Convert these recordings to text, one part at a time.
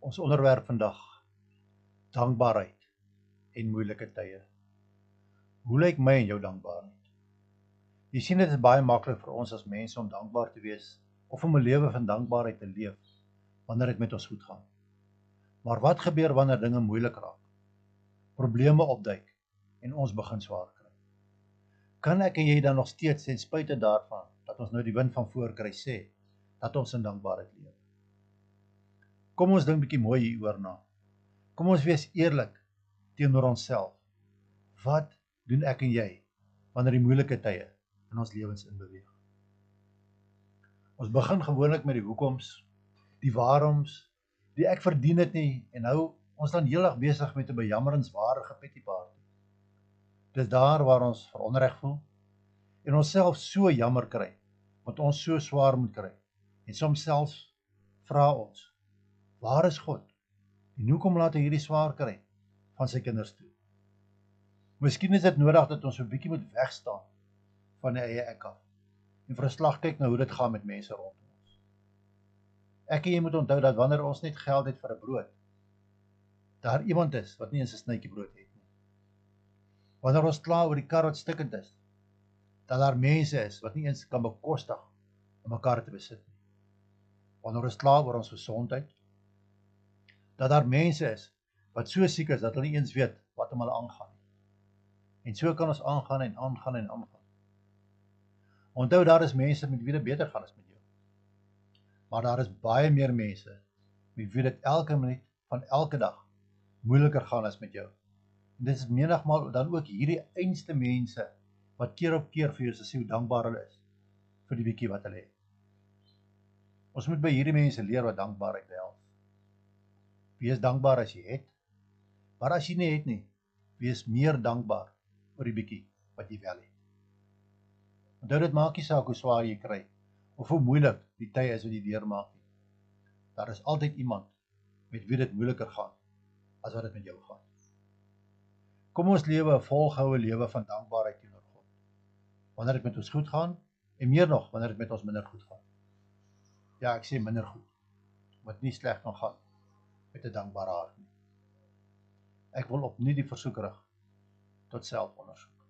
Ons onderwerp vandag, dankbaarheid en moeilike tye. Hoe lyk my en jou dankbaarheid? Jy sien, dit is baie maklik vir ons as mense om dankbaar te wees of om 'n lewe van dankbaarheid te leef wanneer dit met ons goed gaan. Maar wat gebeur wanneer dinge moeilik raak? Probleme opduik en ons begin swaar kry. Kan ek en jy dan nog steeds ten spyte daarvan dat ons nou die wind van voor kry sê dat ons in dankbaarheid leef? Kom ons dink 'n bietjie mooi hieroor na. Kom ons wees eerlik teenoor onsself. Wat doen ek en jy wanneer die moeilike tye in ons lewens inbeweeg? Ons begin gewoonlik met die hoekoms, die waaroms, die ek verdien het nie, en nou ons dan heeldag besig met 'n bejammerenswaardige pettyparty. Dis daar waar ons veronreg voel en onsself so jammer kry, want ons so swaar moet kry. En soms selfs vra ons, waar is God? En hoekom laat hy hierdie swaar kry van sy kinders toe? Miskien is dit nodig dat ons 'n bietjie moet wegstaan van die eie ek af en vir 'n slag kyk na hoe dit gaan met mense rondom ons. Ek en jy moet onthou dat wanneer ons net geld het vir 'n brood, daar iemand is wat nie eens 'n snytjie brood het nie. Wanneer ons kla oor die kar wat stikkend is, dat daar mense is wat nie eens kan bekostig om 'n kar te besit nie. Wanneer ons kla oor ons gesondheid, dat daar mense is wat so siek is dat hulle nie eens weet wat om hulle aangaan nie. En so kan ons aangaan en aangaan en aangaan. Onthou, daar is mense met wie dit beter gaan as met jou. Maar daar is baie meer mense met wie dit elke minuut van elke dag moeiliker gaan as met jou. En dit is menigmaal dan ook hierdie einste mense wat keer op keer vir jou sê hoe dankbaar hulle is vir die bietjie wat hulle het. Ons moet by hierdie mense leer wat dankbaarheid behels. Wees dankbaar as jy het, maar as jy nie het nie, wees meer dankbaar oor die bietjie wat jy wel het. Onthou, dit maak nie saak hoe swaar jy kry, of hoe moeilik die tye is wat jy deurmaak nie. Daar is altyd iemand met wie dit moeiliker gaan, as wat dit met jou gaan. Kom ons lewe 'n volgehoue lewe van dankbaarheid teenoor God, wanneer dit met ons goed gaan, en meer nog, wanneer dit met ons minder goed gaan. Ja, ek sê minder goed, wat nie sleg kan gaan, met 'n dankbare hart nie. Ek wil opnuut die versoek rig tot selfondersoek.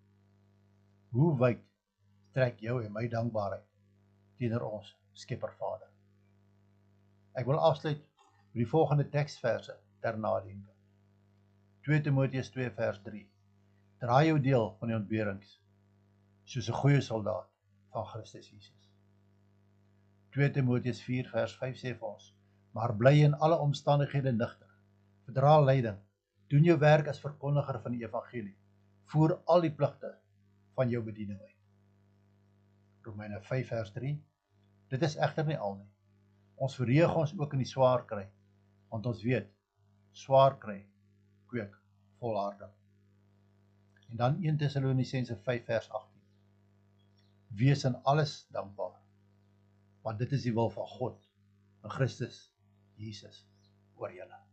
Hoe wyd trek jou en my dankbaarheid teenoor ons Skepper Vader? Ek wil afsluit met die volgende teksverse ter nadenke. 2 Timoteus 2 vers 3. Draai jou deel van die ontberings, soos 'n goeie soldaat van Christus Jesus. 2 Timoteus 4 vers 5 sê vir ons, maar bly in alle omstandighede nigter, verdra lyding, doen jou werk as verkondiger van die evangelie, voer al die pligte van jou bediening uit. Romeine 5 vers 3, dit is egter nie al nie. Ons verheug ons ook in die swaar kry, want ons weet, swaar kry kweek volharding. En dan 1 Tessalonisense 5 vers 18, wees in alles dankbaar, want dit is die wil van God, in Christus Jesus, oor julle.